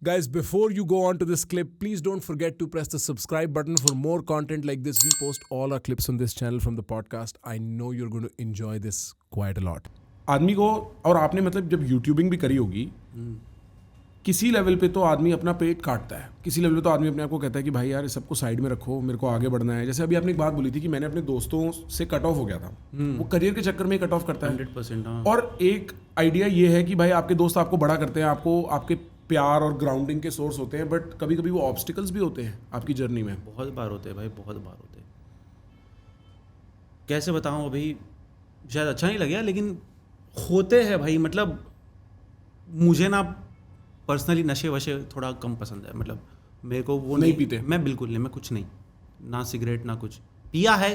Guys, before you go on to this clip, please don't forget to press the subscribe button for more content like this. We post all our clips on this channel from the podcast. I know you're going to enjoy this quite a lot. आदमी को, और आपने मतलब जब YouTubing भी करी होगी, किसी लेवल पे तो आदमी अपना पेट काटता है, किसी लेवल पे तो आदमी अपने आप को कहता है कि भाई यार इस सबको साइड में रखो, मेरे को आगे बढ़ना है. जैसे अभी आपने एक बात बोली थी कि मैंने अपने दोस्तों से कट ऑफ हो गया था, वो करियर के चक्कर में कट ऑफ करता है 100%. हाँ. और एक आइडिया ये है कि भाई आपके दोस्त आपको बड़ा करते हैं, आपको आपके प्यार और ग्राउंडिंग के सोर्स होते हैं, बट कभी कभी वो ऑब्स्टिकल्स भी होते हैं आपकी जर्नी में. बहुत बार होते हैं भाई, बहुत बार होते हैं. कैसे बताऊं, अभी शायद अच्छा नहीं लगेगा लेकिन होते हैं भाई. मतलब मुझे ना पर्सनली नशे वशे थोड़ा कम पसंद है. मतलब मेरे को वो नहीं पीते? मैं बिल्कुल नहीं, मैं कुछ नहीं, ना सिगरेट ना कुछ. पिया है,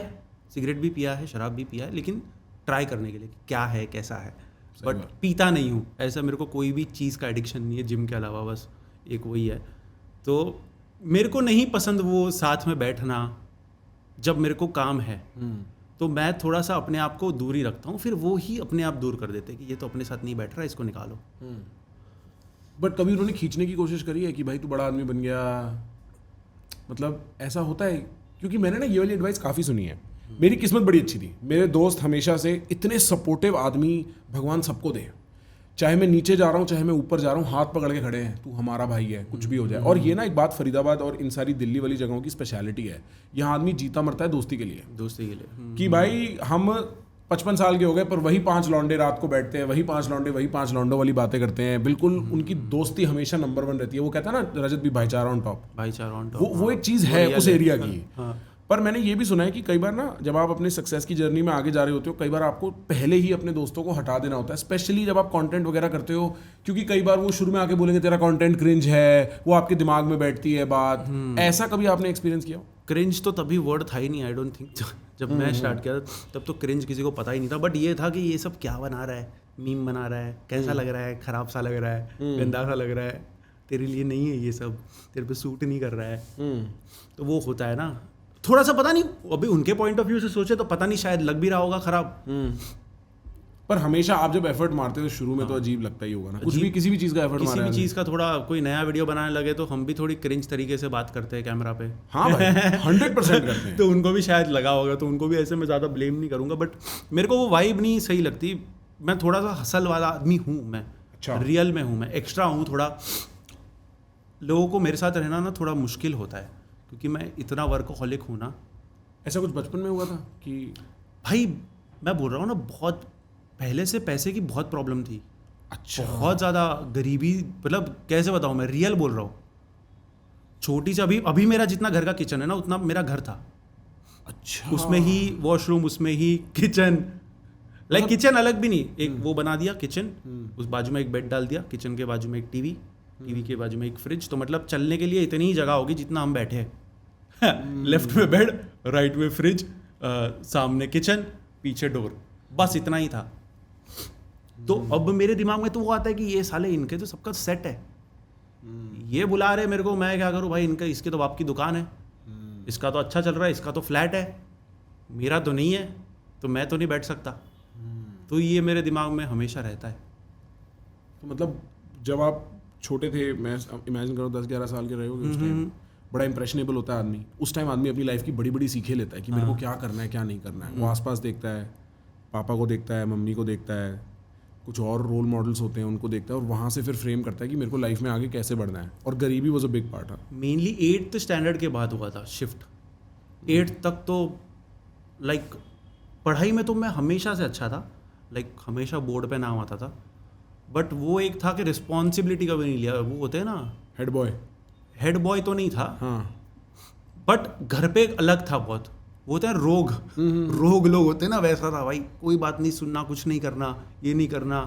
सिगरेट भी पिया है, शराब भी पिया है, लेकिन ट्राई करने के लिए कि क्या है कैसा है, बट पीता नहीं हूँ. ऐसा मेरे को कोई भी चीज़ का एडिक्शन नहीं है जिम के अलावा, बस एक वही है. तो मेरे को नहीं पसंद वो साथ में बैठना जब मेरे को काम है. तो मैं थोड़ा सा अपने आप को दूर ही रखता हूँ, फिर वो ही अपने आप दूर कर देते हैं कि ये तो अपने साथ नहीं बैठ रहा है, इसको निकालो. बट कभी उन्होंने खींचने की कोशिश करी है कि भाई तू बड़ा आदमी बन गया? मतलब ऐसा होता है, क्योंकि मैंने ना ये वाली एडवाइस काफ़ी सुनी है. मेरी किस्मत बड़ी अच्छी थी, मेरे दोस्त हमेशा से इतने सपोर्टिव आदमी भगवान सबको दे. चाहे मैं नीचे जा रहा हूँ, चाहे मैं ऊपर जा रहा हूँ, हाथ पकड़ के खड़े हैं, तू हमारा भाई है, कुछ भी हो जाए. और ये ना एक बात फरीदाबाद और इन सारी दिल्ली वाली जगहों की स्पेशलिटी है, यहाँ आदमी जीता मरता है दोस्ती के लिए. दोस्ती के लिए कि भाई हम 55 साल के हो गए पर वही 5 लौंडे रात को बैठते हैं, वही 5 लौंडे वही 5 लौंडों वाली बातें करते हैं. बिल्कुल उनकी दोस्ती हमेशा नंबर 1 रहती है. वो कहता है ना रजत भी भाईचारा ऑन टॉप, भाईचारा ऑन टॉप. वो एक चीज़ है उस एरिया की. हाँ. पर मैंने ये भी सुना है कि कई बार ना जब आप अपने सक्सेस की जर्नी में आगे जा रहे होते हो, कई बार आपको पहले ही अपने दोस्तों को हटा देना होता है, स्पेशली जब आप कंटेंट वगैरह करते हो. क्योंकि कई बार वो शुरू में आके बोलेंगे तेरा कंटेंट क्रिंज है, वो आपके दिमाग में बैठती है बात. ऐसा कभी आपने एक्सपीरियंस किया? क्रिंज तो तभी वर्ड था ही नहीं, आई डोंट थिंक. जब मैं स्टार्ट किया तब तो क्रिंज किसी को पता ही नहीं था. बट ये था कि ये सब क्या बना रहा है, मीम बना रहा है, कैसा लग रहा है, खराब सा लग रहा है, गंदा सा लग रहा है, तेरे लिए नहीं है ये सब, तेरे पे सूट नहीं कर रहा है. तो वो होता है ना थोड़ा सा, पता नहीं अभी उनके पॉइंट ऑफ व्यू से सोचे तो पता नहीं, शायद लग भी रहा होगा खराब. पर हमेशा आप जब एफर्ट मारते हो शुरू में तो अजीब लगता ही होगा ना, कुछ भी किसी भी चीज़ का एफर्ट मारा है. किसी भी चीज़ का थोड़ा कोई नया वीडियो बनाने लगे तो हम भी थोड़ी क्रिंज तरीके से बात करते हैं कैमरा पे. हाँ भाई 100% करते हैं. तो उनको भी शायद लगा होगा, तो उनको भी ऐसे मैं ज़्यादा ब्लेम नहीं करूँगा. बट मेरे को वो वाइब नहीं सही लगती. मैं थोड़ा सा हसल वाला आदमी हूँ, मैं रियल में हूँ, मैं एक्स्ट्रा हूँ थोड़ा. लोगों को मेरे साथ रहना ना थोड़ा मुश्किल होता है क्योंकि मैं इतना वर्कहॉलिक हूँ ना. ऐसा कुछ बचपन में हुआ था कि भाई मैं बोल रहा हूँ ना, बहुत पहले से पैसे की बहुत प्रॉब्लम थी. अच्छा, बहुत ज़्यादा गरीबी. मतलब कैसे बताऊँ, मैं रियल बोल रहा हूँ. छोटी सी अभी मेरा जितना घर का किचन है ना उतना मेरा घर था. अच्छा, उसमें ही वॉशरूम, उसमें ही किचन. लाइक किचन अलग भी नहीं, एक वो बना दिया किचन, उस बाजू में एक बेड डाल दिया, किचन के बाजू में एक टीवी के बाजू में एक फ्रिज. तो मतलब चलने के लिए इतनी ही जगह होगी जितना हम बैठे हैं. लेफ्ट में बेड, राइट में फ्रिज, सामने किचन, पीछे डोर, बस इतना ही था. तो अब मेरे दिमाग में तो वो आता है कि ये साले इनके तो सबका सेट है, ये बुला रहे मेरे को, मैं क्या करूं भाई. इनका इसके तो बाप की दुकान है, इसका तो अच्छा चल रहा है, इसका तो फ्लैट है, मेरा तो नहीं है, तो मैं तो नहीं बैठ सकता. तो ये मेरे दिमाग में हमेशा रहता है. तो मतलब जब आप छोटे थे, मैं इमेजिन करो 10-11 साल के रहे होगे उस टाइम, बड़ा इंप्रेशनेबल होता है आदमी. उस टाइम आदमी अपनी लाइफ की बड़ी बड़ी सीखें लेता है कि मेरे को क्या करना है क्या नहीं करना है. वो आसपास देखता है, पापा को देखता है, मम्मी को देखता है, कुछ और रोल मॉडल्स होते हैं उनको देखता है, और वहाँ से फिर फ्रेम करता है कि मेरे को लाइफ में आगे कैसे बढ़ना है. और गरीबी was a big part. Mainly 8th standard के बाद हुआ था शिफ्ट. 8th तक तो लाइक पढ़ाई में तो मैं हमेशा से अच्छा था, लाइक हमेशा बोर्ड पे नाम आता था. बट वो एक था कि रिस्पॉन्सिबिलिटी कभी नहीं लिया. वो होते हैं ना हेड बॉय तो नहीं था, बट घर पे अलग था बहुत. वो होता है रोग लोग होते हैं ना, वैसा था भाई. कोई बात नहीं सुनना, कुछ नहीं करना, ये नहीं करना.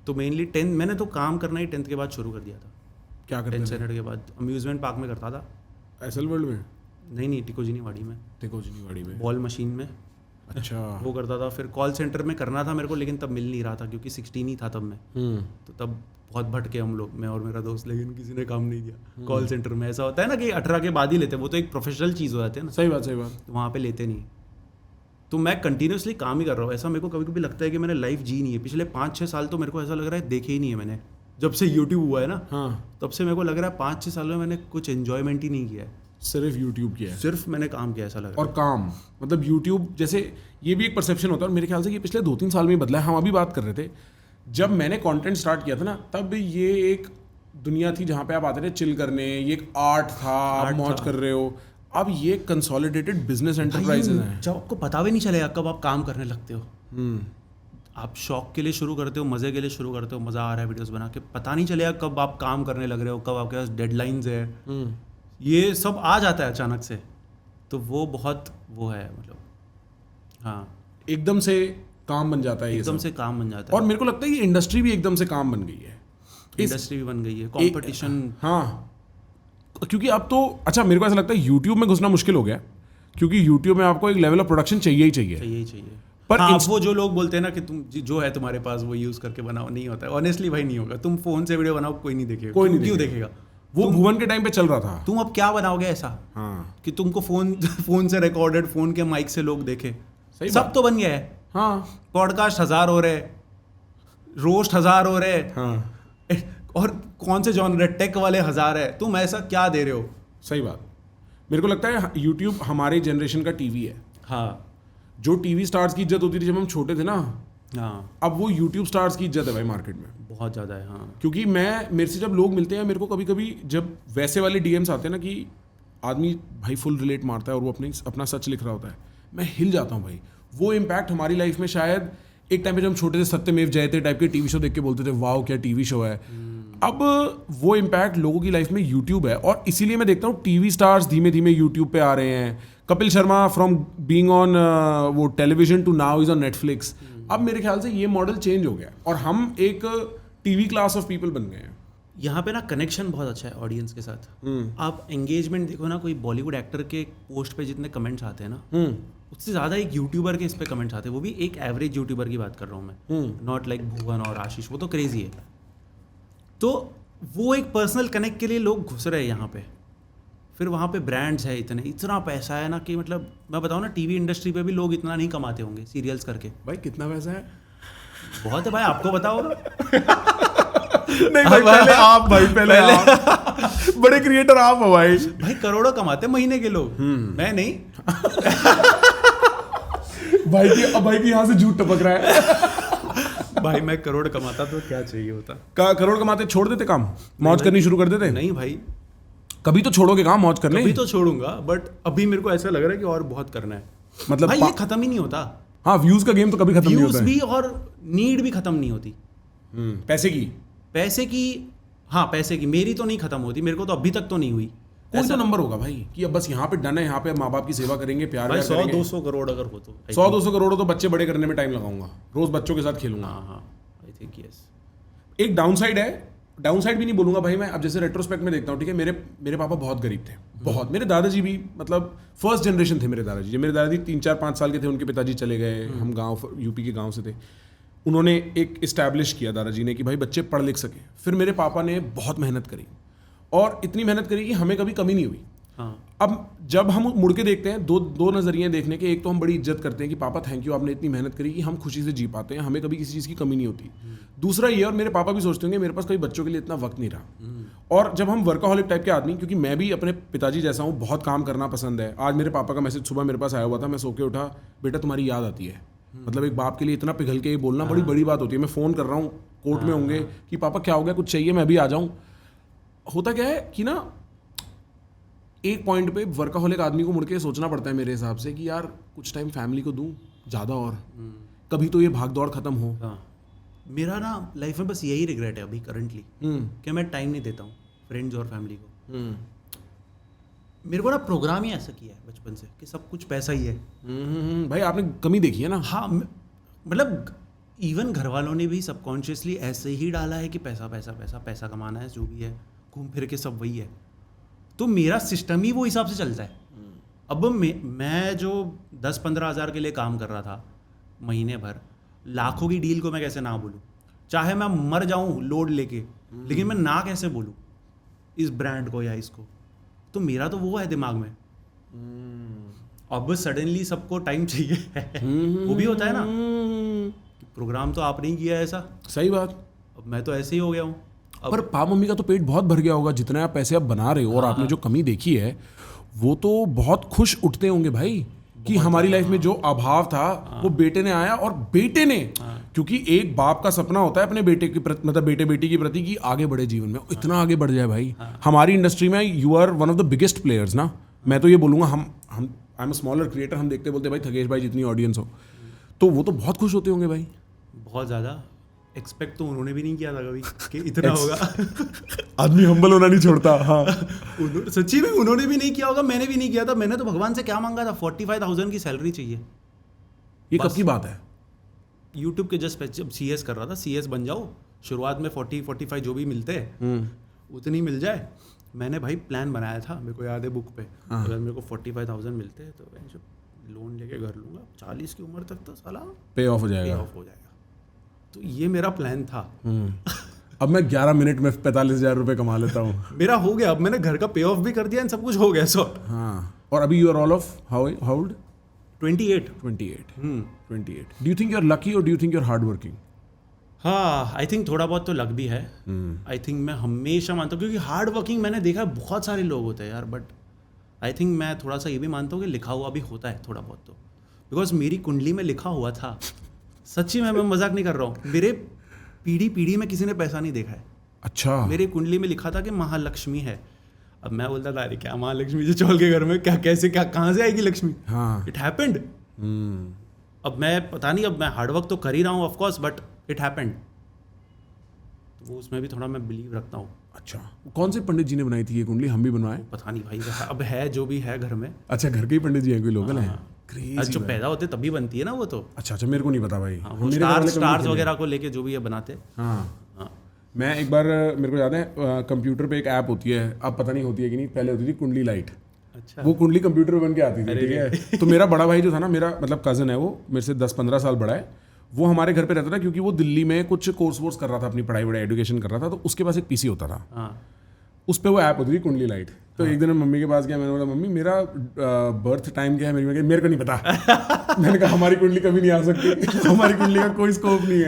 तो मेनली 10th मैंने तो काम करना ही 10th के बाद शुरू कर दिया था. क्या करते 10th स्टैंडर्ड के बाद अम्यूजमेंट पार्क में करता था. एसएल वर्ल्ड में? नहीं, टिकोजिनीवाड़ी में बॉल मशीन में. अच्छा, वो करता था. फिर कॉल सेंटर में करना था मेरे को, लेकिन तब मिल नहीं रहा था क्योंकि 16 ही था तब मैं. तो तब बहुत भटके हम लोग, मैं और मेरा दोस्त, लेकिन किसी ने काम नहीं दिया. कॉल सेंटर में ऐसा होता है ना कि 18 के बाद ही लेते हैं, वो तो एक प्रोफेशनल चीज़ हो जाती है ना. सही बात. तो वहाँ पे लेते नहीं. तो मैं कंटिन्यूसली काम ही कर रहा हूँ. ऐसा मेरे को कभी कभी लगता है कि मैंने लाइफ जी नहीं है. पिछले 5-6 साल तो मेरे को ऐसा लग रहा है देखे ही नहीं है मैंने. जब से यूट्यूब हुआ है ना, हाँ, तब से मेरे को लग रहा है 5-6 सालों में मैंने कुछ एंजॉयमेंट ही नहीं किया है, सिर्फ यूट्यूब किया है सिर्फ मैंने काम किया, ऐसा लग रहा और काम। मतलब यूट्यूब जैसे ये भी एक परसेप्शन होता है और मेरे ख्याल से ये पिछले 2-3 साल में ही बदला है। हम अभी बात कर रहे थे जब मैंने कंटेंट स्टार्ट किया था ना, तब ये एक दुनिया थी जहाँ पे आप आते थे चिल करने, ये एक आर्ट था, आप मौज कर रहे हो। अब ये कंसोलिडेटेड बिजनेस एंटरप्राइजेज हैं। जब आपको पता भी नहीं चलेगा कब आप काम करने लगते हो। आप शौक के लिए शुरू करते हो, मज़े के लिए शुरू करते हो, मज़ा आ रहा है वीडियोस बना के, पता नहीं चलेगा कब आप काम करने लग रहे हो, कब आपके पास डेडलाइंस है, ये सब आ जाता है अचानक से। तो वो बहुत वो है, मतलब हाँ, एकदम से काम बन जाता है, एकदम से काम बन जाता है। और मेरे को लगता है ये इंडस्ट्री भी एकदम से काम बन गई है, इंडस्ट्री भी बन गई है, कंपटीशन। हाँ, क्योंकि अब तो अच्छा मेरे को ऐसा लगता है यूट्यूब में घुसना मुश्किल हो गया, क्योंकि यूट्यूब में आपको एक लेवल ऑफ प्रोडक्शन चाहिए ही चाहिए। चाहिए। पर हाँ, वो जो लोग बोलते हैं ना कि तुम जो है तुम्हारे पास वो यूज करके बनाओ, नहीं होता है। ऑनेस्टली भाई नहीं होगा। तुम फोन से वीडियो बनाओ, कोई नहीं देखेगा, कोई नहीं क्यों देखेगा? वो भुवन के टाइम पे चल रहा था। तुम अब क्या बनाओगे ऐसा कि तुमको फोन से रिकॉर्डेड, फोन के माइक से लोग देखे? सब तो बन गया है। हाँ, पॉडकास्ट 1000 हो रहे, रोस्ट 1000 हो रहे, हाँ, और कौन से जॉनर, टेक वाले 1000 है। तुम ऐसा क्या दे रहे हो? सही बात। मेरे को लगता है यूट्यूब हमारे जनरेशन का टीवी है। हाँ, जो टीवी स्टार्स की इज्जत होती थी जब हम छोटे थे ना, हाँ, अब वो यूट्यूब स्टार्स की इज्जत है भाई मार्केट में, बहुत ज़्यादा है। हाँ, क्योंकि मेरे से जब लोग मिलते हैं, मेरे को कभी कभी जब वैसे वाले डीएम्स आते हैं ना कि आदमी भाई फुल रिलेट मारता है और वो अपना सच लिख रहा होता है, मैं हिल जाता हूँ भाई। वो इम्पैक्ट हमारी लाइफ में शायद एक टाइम पे जब हम छोटे थे सत्यमेव जयते टाइप के टीवी शो देख के बोलते थे वाओ क्या टीवी शो है। अब वो इम्पैक्ट लोगों की लाइफ में यूट्यूब है, और इसीलिए मैं देखता हूँ टीवी स्टार्स धीमे धीमे यूट्यूब पे आ रहे हैं। Kapil Sharma from being on वो television to now is on Netflix. अब मेरे ख्याल से ये मॉडल चेंज हो गया और हम एक टीवी क्लास ऑफ पीपल बन गए हैं। यहाँ पे ना कनेक्शन बहुत अच्छा है ऑडियंस के साथ। आप एंगेजमेंट देखो ना, कोई बॉलीवुड एक्टर के पोस्ट पे जितने कमेंट्स आते हैं ना, उससे ज़्यादा एक यूट्यूबर के इस पे कमेंट्स आते हैं। वो भी एक एवरेज यूट्यूबर की बात कर रहा हूँ मैं, नॉट लाइक भुवन और आशीष, वो तो क्रेजी है। तो वो एक पर्सनल कनेक्ट के लिए लोग घुस रहे हैं यहाँ पे। फिर वहाँ पे ब्रांड्स है, इतना पैसा है ना कि मतलब मैं बताऊँ ना, टीवी इंडस्ट्री पे भी लोग इतना नहीं कमाते होंगे सीरियल्स करके। भाई कितना पैसा है? बहुत है भाई, आपको बताओ। नहीं भाई, पहले आप बड़े क्रिएटर आप हो भाई। भाई करोड़ों कमाते महीने के लोग, मैं नहीं। भाई की यहाँ से झूठ टपक रहा है। भाई मैं करोड़ कमाता तो क्या चाहिए होता? करोड़ कमाते छोड़ देते काम, मौज करनी शुरू कर देते? नहीं भाई, कभी तो छोड़ोगे काम मौज करने? कभी तो छोड़ूंगा, बट अभी मेरे को ऐसा लग रहा है कि और बहुत करना है। मतलब भाई ये खत्म ही नहीं होता। हाँ, व्यूज का गेम तो कभी खत्म नहीं होता है। व्यूज भी और नीड भी खत्म नहीं होती। पैसे की हाँ, पैसे की मेरी तो नहीं खत्म होती, मेरे को तो अभी तक तो नहीं हुई। कोई तो नंबर होगा भाई कि अब बस यहाँ पे डन है, यहाँ पे माँ बाप की सेवा करेंगे, प्यार भाई करेंगे। 100-200 करोड़ अगर हो तो 100-200 करोड़ तो बच्चे बड़े करने में टाइम लगाऊंगा, रोज बच्चों के साथ खेलूंगा। हाँ, आई थिंक यस। एक डाउन साइड है, डाउन साइड भी नहीं बोलूंगा भाई मैं। अब जैसे रेट्रोस्पेक्ट में देखता हूँ, ठीक है, मेरे पापा बहुत गरीब थे, बहुत। मेरे दादाजी भी मतलब फर्स्ट जनरेशन थे मेरे दादाजी। जब मेरे दादाजी 3-4-5 साल के थे, उनके पिताजी चले गए, हम गाँव यूपी के गाँव से थे। उन्होंने एक इस्टेब्लिश किया दादाजी ने कि भाई बच्चे पढ़ लिख सकें। फिर मेरे पापा ने बहुत मेहनत करी, और इतनी मेहनत करी कि हमें कभी कमी नहीं हुई। अब जब हम मुड़ के देखते हैं, दो नज़रिए देखने के। एक तो हम बड़ी इज्जत करते हैं कि पापा थैंक यू, आपने इतनी मेहनत करी कि हम खुशी से जी पाते हैं, हमें कभी किसी चीज़ की कमी नहीं होती। दूसरा ये, और मेरे पापा भी सोचते होंगे मेरे पास कभी बच्चों के लिए इतना वक्त नहीं रहा। और जब हम वर्काहॉलिक टाइप के आदमी, क्योंकि मैं भी अपने पिताजी जैसा हूँ, बहुत काम करना पसंद है। आज मेरे पापा का मैसेज सुबह मेरे पास आया हुआ था, मैं सो के उठा, बेटा तुम्हारी याद आती है। मतलब एक बाप के लिए इतना पिघल के बोलना बड़ी बड़ी बात होती है। मैं फ़ोन कर रहा हूँ, कोर्ट में होंगे कि पापा क्या हो गया, कुछ चाहिए, मैं भी आ जाऊँ। होता क्या है कि ना, एक पॉइंट पे वर्काहॉलिक आदमी को मुड़ के सोचना पड़ता है मेरे हिसाब से कि यार कुछ टाइम फैमिली को दूं ज़्यादा, और कभी तो ये भाग दौड़ खत्म हो। मेरा ना लाइफ में बस यही रिग्रेट है अभी करंटली, कि मैं टाइम नहीं देता हूँ फ्रेंड्स और फैमिली को। मेरे को ना प्रोग्राम ही ऐसा किया है बचपन से कि सब कुछ पैसा ही है। भाई आपने कमी देखी है ना। हाँ, मतलब इवन घर वालों ने भी सबकॉन्शियसली ऐसे ही डाला है कि पैसा पैसा पैसा पैसा कमाना है, जो भी है घूम फिर के सब वही है। तो मेरा सिस्टम ही वो हिसाब से चलता है। अब मैं जो 10-15 हज़ार के लिए काम कर रहा था महीने भर, लाखों की डील को मैं कैसे ना बोलूँ? चाहे मैं मर जाऊँ लोड लेके, लेकिन मैं ना कैसे बोलूँ इस ब्रांड को या इसको? तो मेरा तो वो है दिमाग में। अब सडनली सबको टाइम चाहिए। वो भी होता है ना, प्रोग्राम तो आपने ही किया है ऐसा। सही बात। अब मैं तो ऐसे ही हो गया हूँ। पर पापा मम्मी का तो पेट बहुत भर गया होगा जितना आप पैसे अब बना रहे हो, और आपने जो कमी देखी है वो तो बहुत खुश उठते होंगे भाई कि हमारी लाइफ में जो अभाव था वो बेटे ने आया, और बेटे ने, क्योंकि एक बाप का सपना होता है अपने बेटे के प्रति, मतलब बेटे बेटी के प्रति कि आगे बढ़े जीवन में, इतना आगे बढ़ जाए भाई। हमारी इंडस्ट्री में you are one of the biggest players ना। मैं तो ये बोलूँगा, हम I am a smaller creator, हम देखते बोलते भाई थकेश भाई जितनी ऑडियंस हो, तो वो तो बहुत खुश होते होंगे भाई। बहुत ज़्यादा। एक्सपेक्ट तो उन्होंने भी नहीं किया था कभी कि इतना होगा। आदमी हम्बल होना नहीं छोड़ता। हाँ, सच्ची में उन्होंने भी नहीं किया होगा, मैंने भी नहीं किया था। मैंने तो भगवान से क्या मांगा था, 45,000 की सैलरी चाहिए। ये कब की बात है? यूट्यूब के जस्ट जब CS कर रहा था, CS बन जाओ, शुरुआत में 40-45 जो भी मिलते हैं उतनी मिल जाए। मैंने भाई प्लान बनाया था, मेरे को याद है बुक पे, अगर मेरे को 45,000 मिलते हैं तो मैं लोन लेके घर लूँगा, 40 की उम्र तक तो साला पे ऑफ हो जाएगा। तो ये मेरा प्लान था। अब मैं 11 मिनट में 45,000 रुपये कमा लेता हूँ। मेरा हो गया, अब मैंने घर का पे ऑफ भी कर दिया, सब कुछ हो गया सॉर्ट। हाँ, और अभी you are all of how old? 28। 28। Do you think you are lucky और do you think you are hard working? हाँ, आई थिंक थोड़ा बहुत तो लक भी है। आई थिंक मैं हमेशा मानता हूँ, क्योंकि हार्ड वर्किंग मैंने देखा है बहुत सारे लोग होते हैं यार, बट आई थिंक मैं थोड़ा सा ये भी मानता हूँ कि लिखा हुआ भी होता है थोड़ा बहुत तो, बिकॉज मेरी कुंडली में लिखा हुआ था। सच्ची में, मैं मजाक नहीं कर रहा हूँ, मेरे पीढ़ी में किसी ने पैसा नहीं देखा है। अच्छा। मेरे कुंडली में लिखा था कि महालक्ष्मी है। अब मैं बोलता था अरे क्या महालक्ष्मी जो चौल के घर में, क्या कैसे, क्या कहाँ से आएगी लक्ष्मी? हाँ, इट हैपेंड। अब मैं पता नहीं, अब मैं हार्डवर्क तो कर ही रहा हूँ of course, but it happened. वो उसमें भी थोड़ा मैं बिलीव रखता हूँ। अच्छा, कौन से पंडित जी ने बनाई थी ये कुंडली? हम भी बनवाए? पता नहीं भाई, अब है जो भी है घर में। अच्छा, घर के ही पंडित जी हैं, कोई लोकल हैं? जो पैदा होते तभी बनती है ना वो तो। अच्छा, मेरे को नहीं पता भाई। हाँ, वो स्टार्स वगैरह को लेके जो भी है बनाते। हाँ, मैं एक बार, मेरे को याद है कंप्यूटर पे एक ऐप होती है, अब पता नहीं होती है कि नहीं, पहले होती थी कुंडली लाइट। अच्छा। वो कुंडली कंप्यूटर पे बन के आती थी, ठीक है। तो मेरा बड़ा भाई जो था ना, मेरा मतलब कज़न है, वो मेरे से 10-15 साल बड़ा है, वो हमारे घर पे रहता था, क्योंकि वो दिल्ली में कुछ कोर्स वोर्स कर रहा था, अपनी पढ़ाई वढ़ाई एजुकेशन कर रहा था, तो उसके पास एक PC होता था। उस पर वो ऐप होती थी कुंडली लाइट। तो एक दिन मैं मम्मी के पास गया, मैंने बोला मम्मी मेरा बर्थ टाइम क्या है? मेरे को नहीं पता। मैंने कहा हमारी कुंडली कभी नहीं आ सकती, हमारी कुंडली का कोई स्कोप नहीं है।